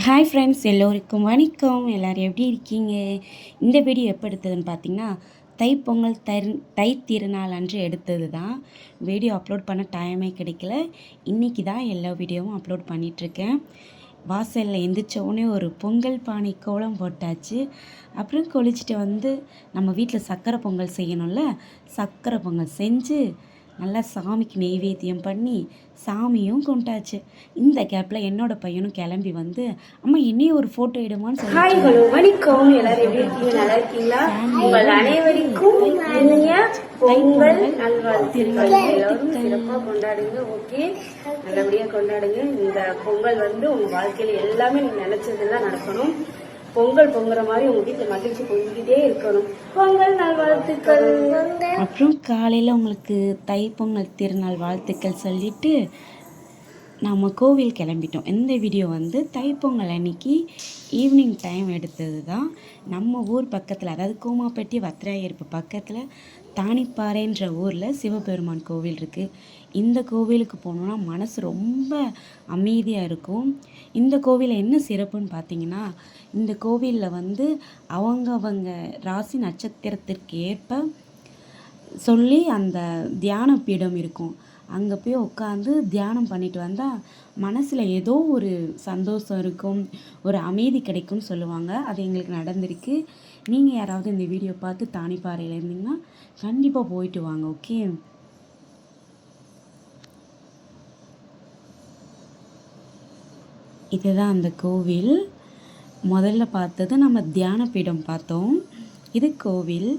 Hi friends, எல்லோருக்கும் வணக்கம். எல்லோரும் எப்படி இருக்கீங்க? இந்த வீடியோ எப்போ எடுத்ததுன்னு பார்த்தீங்கன்னா, தைப்பொங்கல் தை திருநாள் அன்று எடுத்தது தான். வீடியோ அப்லோட் பண்ண டைமே கிடைக்கல. இன்றைக்கி தான் எல்லா வீடியோவும் அப்லோட் பண்ணிகிட்ருக்கேன். வாசலில் எந்திரிச்சோடனே ஒரு பொங்கல் பானை கோலம் போட்டாச்சு. அப்புறம் குளிச்சுட்டு வந்து நம்ம வீட்டில் சக்கரை பொங்கல் செய்யணும்ல, சக்கரை பொங்கல் செஞ்சு நல்லா சாமிக்கு நெய்வேத்தியம் பண்ணி சாமியும் கும்பிட்டாச்சு. இந்த கேப்பில் என்னோடய பையனும் கிளம்பி வந்து, அம்மா என்னையும் ஒரு ஃபோட்டோ எடுமான்னு சொல்லி. ஹாய், ஹலோ, வணக்கம். எல்லாரும் எப்படி இருக்கீங்க? நல்லா இருக்கீங்களா? உங்கள் அனைவருக்கும் இனிய பொங்கல் நல்வாழ்த்துக்கள். எல்லாரும் சிறப்பாக கொண்டாடுங்க. ஓகே, நல்லபடியாக கொண்டாடுங்க. இந்த பொங்கல் வந்து உங்க வாழ்க்கையில எல்லாமே நீங்க நினைச்சதெல்லாம் நடக்கணும். பொங்கல் பொங்குற மாதிரி உங்க வீட்டில் மகிழ்ச்சி பொங்கிட்டே இருக்கணும். பொங்கல் நல்வாழ்த்துக்கள். அப்புறம் காலையில் உங்களுக்கு தைப்பொங்கல் திருநாள் வாழ்த்துக்கள் சொல்லிட்டு நம்ம கோவில் கிளம்பிட்டோம். இந்த வீடியோ வந்து தைப்பொங்கல் அன்னைக்கு ஈவினிங் டைம் எடுத்தது தான். நம்ம ஊர் பக்கத்தில், அதாவது கூமாப்பட்டி வத்திராயிருப்பு பக்கத்தில் தானிப்பாறைன்ற ஊரில் சிவபெருமான் கோவில் இருக்குது. இந்த கோவிலுக்கு போனோன்னா மனசு ரொம்ப அமைதியாக இருக்கும். இந்த கோவிலில் என்ன சிறப்புன்னு பார்த்தீங்கன்னா, இந்த கோவிலில் வந்து அவங்க ராசி நட்சத்திரத்திற்கு ஏற்ப சொல்லி அந்த தியான பீடம் இருக்கும். அங்கே போய் உட்காந்து தியானம் பண்ணிட்டு வந்தால் மனசில் ஏதோ ஒரு சந்தோஷம் இருக்கும், ஒரு அமைதி கிடைக்கும்னு சொல்லுவாங்க. அது எங்களுக்கு நடந்திருக்கு. நீங்கள் யாராவது இந்த வீடியோ பார்த்து தானிப்பாறையில் இருந்தீங்கன்னா கண்டிப்பாக போயிட்டு வாங்க. ஓகே, இதுதான் அந்த கோவில். முதல்ல பார்த்தது நம்ம தியான பீடம் பார்த்தோம். இது கோவில்.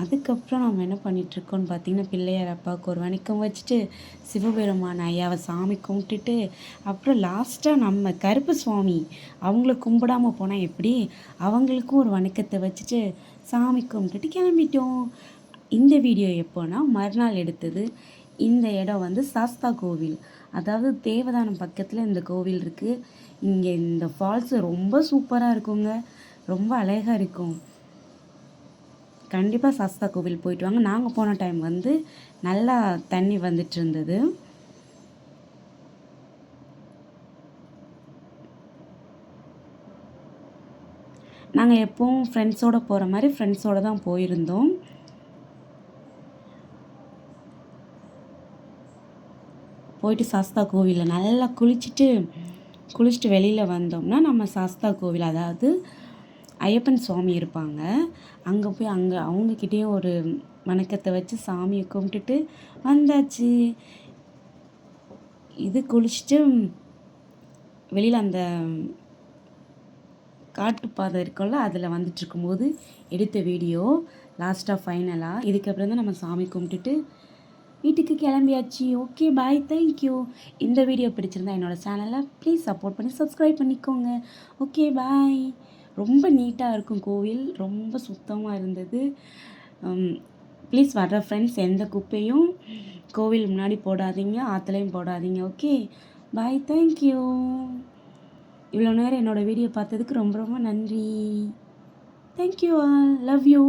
அதுக்கப்புறம் நம்ம என்ன பண்ணிகிட்ருக்கோன்னு பார்த்தீங்கன்னா, பிள்ளையார் அப்பாவுக்கு ஒரு வணக்கம் வச்சுட்டு சிவபெருமான் ஐயாவை சாமி கும்பிட்டுட்டு, அப்புறம் லாஸ்ட்டாக நம்ம கருப்பு சுவாமி அவங்கள கும்பிடாமல் போனால் எப்படி, அவங்களுக்கும் ஒரு வணக்கத்தை வச்சுட்டு சாமி கும்பிட்டுட்டு கிளம்பிட்டோம். இந்த வீடியோ எப்போனா மறுநாள் எடுத்தது. இந்த இடம் வந்து சாஸ்தா கோவில், அதாவது தேவதானம் பக்கத்தில் இந்த கோவில் இருக்குது. இங்கே இந்த ஃபால்ஸு ரொம்ப சூப்பராக இருக்குங்க, ரொம்ப அழகாக இருக்கும். கண்டிப்பாக சாஸ்தா கோவில் போயிட்டு வாங்க. நாங்கள் போன டைம் வந்து நல்லா தண்ணி வந்துட்டு இருந்தது. நாங்கள் எப்போவும் ஃப்ரெண்ட்ஸோடு போகிற மாதிரி ஃப்ரெண்ட்ஸோடு தான் போயிருந்தோம். போயிட்டு சாஸ்தா கோவிலில் நல்லா குளிச்சுட்டு வெளியில் வந்தோம்னா நம்ம சாஸ்தா கோவில், அதாவது ஐயப்பன் சுவாமி இருப்பாங்க, அங்கே போய் அவங்கக்கிட்டேயும் ஒரு வணக்கத்தை வச்சு சாமியை கும்பிட்டுட்டு வந்தாச்சு. இது குளிச்சுட்டு வெளியில் அந்த காட்டுப்பாதை இருக்கும்ல, அதில் வந்துட்டு இருக்கும்போது எடுத்த வீடியோ லாஸ்ட்டாக ஃபைனலாக. இதுக்கப்புறம் தான் நம்ம சாமி கும்பிட்டுட்டு வீட்டுக்கு கிளம்பியாச்சு. ஓகே, பாய், தேங்க்யூ. இந்த வீடியோ பிடிச்சிருந்தா என்னோடய சேனலை ப்ளீஸ் சப்போர்ட் பண்ணி சப்ஸ்கிரைப் பண்ணிக்கோங்க. ஓகே, பாய். ரொம்ப நீட்டாக இருக்கும் கோவில், ரொம்ப சுத்தமாக இருந்தது. ப்ளீஸ் வர்ற ஃப்ரெண்ட்ஸ் எந்த குப்பையும் கோவில் முன்னாடி போடாதீங்க, ஆற்றுலையும் போடாதீங்க. ஓகே, பாய், தேங்க்யூ. இவ்வளோ நேரம் என்னோடய வீடியோ பார்த்ததுக்கு ரொம்ப ரொம்ப நன்றி. Thank you all, love you.